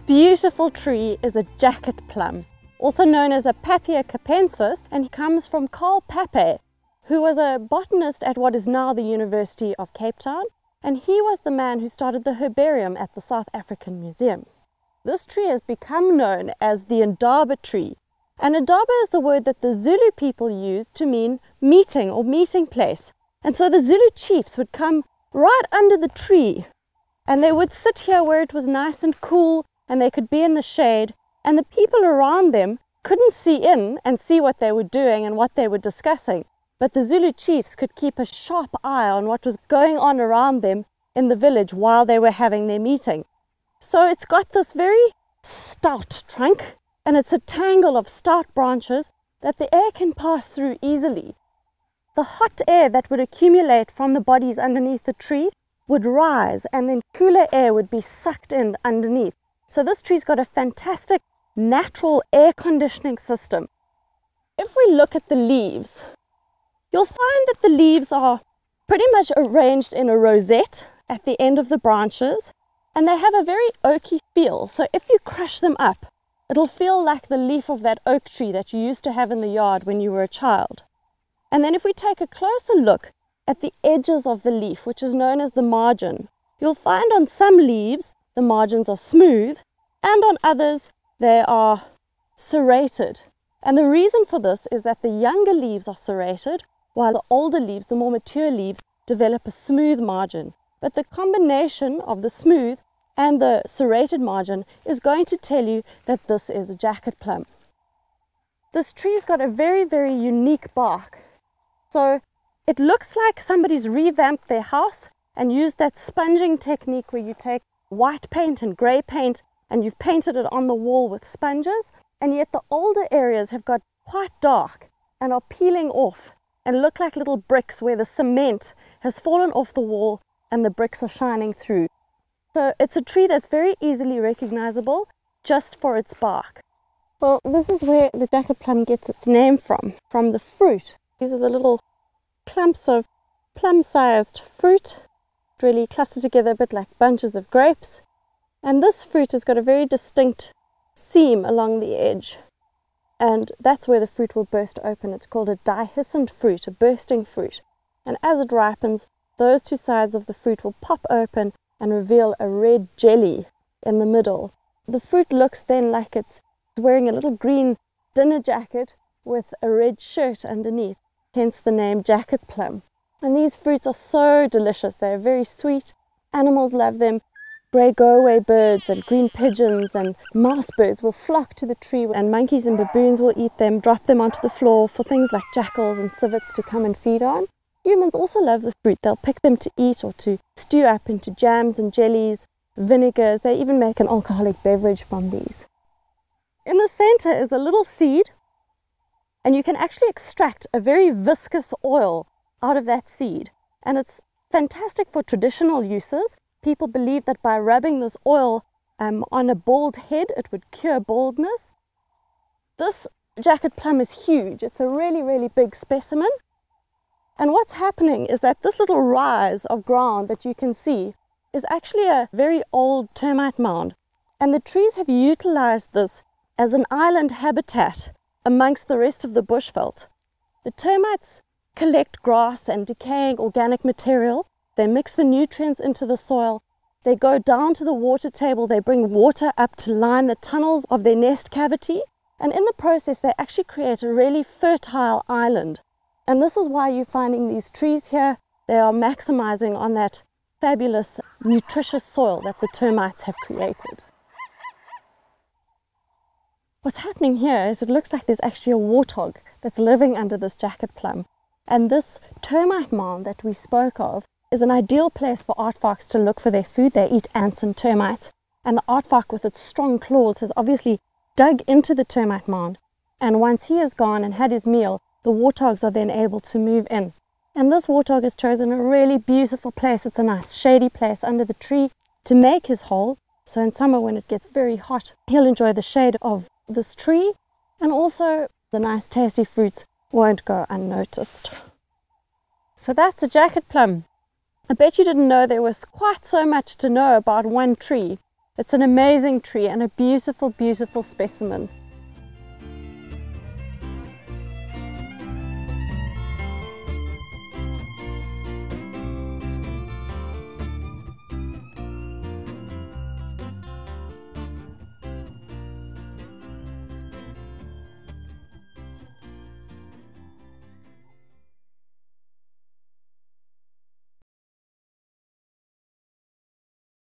beautiful tree is a jacket plum, also known as a Papia capensis, and comes from Karl Pape, who was a botanist at what is now the University of Cape Town, and he was the man who started the herbarium at the South African Museum. This tree has become known as the Indaba tree, and Indaba is the word that the Zulu people used to mean meeting or meeting place. And so the Zulu chiefs would come right under the tree, and they would sit here where it was nice and cool, and they could be in the shade, and the people around them couldn't see in and see what they were doing and what they were discussing. But the Zulu chiefs could keep a sharp eye on what was going on around them in the village while they were having their meeting. So it's got this very stout trunk, and it's a tangle of stout branches that the air can pass through easily. The hot air that would accumulate from the bodies underneath the tree would rise, and then cooler air would be sucked in underneath. So this tree's got a fantastic natural air conditioning system. If we look at the leaves, you'll find that the leaves are pretty much arranged in a rosette at the end of the branches, and they have a very oaky feel. So if you crush them up, it'll feel like the leaf of that oak tree that you used to have in the yard when you were a child. And then if we take a closer look at the edges of the leaf, which is known as the margin, you'll find on some leaves the margins are smooth, and on others they are serrated. And the reason for this is that the younger leaves are serrated, while the older leaves, the more mature leaves, develop a smooth margin. But the combination of the smooth and the serrated margin is going to tell you that this is a jacket plum. This tree's got a very, very unique bark. So it looks like somebody's revamped their house and used that sponging technique where you take white paint and grey paint and you've painted it on the wall with sponges, and yet the older areas have got quite dark and are peeling off and look like little bricks where the cement has fallen off the wall and the bricks are shining through. So it's a tree that's very easily recognizable just for its bark. Well, this is where the jacket plum gets its name from the fruit. These are the little clumps of plum-sized fruit, really clustered together a bit like bunches of grapes. And this fruit has got a very distinct seam along the edge, and that's where the fruit will burst open. It's called a dehiscent fruit, a bursting fruit. And as it ripens, those two sides of the fruit will pop open and reveal a red jelly in the middle. The fruit looks then like it's wearing a little green dinner jacket with a red shirt underneath, hence the name jacket plum. And these fruits are so delicious. They're very sweet. Animals love them. Grey go-away birds and green pigeons and mouse birds will flock to the tree, and monkeys and baboons will eat them, drop them onto the floor for things like jackals and civets to come and feed on. Humans also love the fruit. They'll pick them to eat or to stew up into jams and jellies, vinegars. They even make an alcoholic beverage from these. In the center is a little seed, and you can actually extract a very viscous oil out of that seed. And it's fantastic for traditional uses. People believe that by rubbing this oil on a bald head, it would cure baldness. This jacket plum is huge. It's a really, really big specimen. And what's happening is that this little rise of ground that you can see is actually a very old termite mound. And the trees have utilized this as an island habitat amongst the rest of the bushveld. The termites collect grass and decaying organic material. They mix the nutrients into the soil. They go down to the water table. They bring water up to line the tunnels of their nest cavity. And in the process, they actually create a really fertile island. And this is why you're finding these trees here. They are maximizing on that fabulous, nutritious soil that the termites have created. What's happening here is it looks like there's actually a warthog that's living under this jacket plum. And this termite mound that we spoke of is an ideal place for aardvarks to look for their food. They eat ants and termites, and the aardvark with its strong claws has obviously dug into the termite mound, and once he is gone and had his meal, the warthogs are then able to move in. And this warthog has chosen a really beautiful place. It's a nice shady place under the tree to make his hole, so in summer when it gets very hot, he'll enjoy the shade of this tree, and also the nice tasty fruits won't go unnoticed. So that's a jacket plum. I bet you didn't know there was quite so much to know about one tree. It's an amazing tree and a beautiful, beautiful specimen.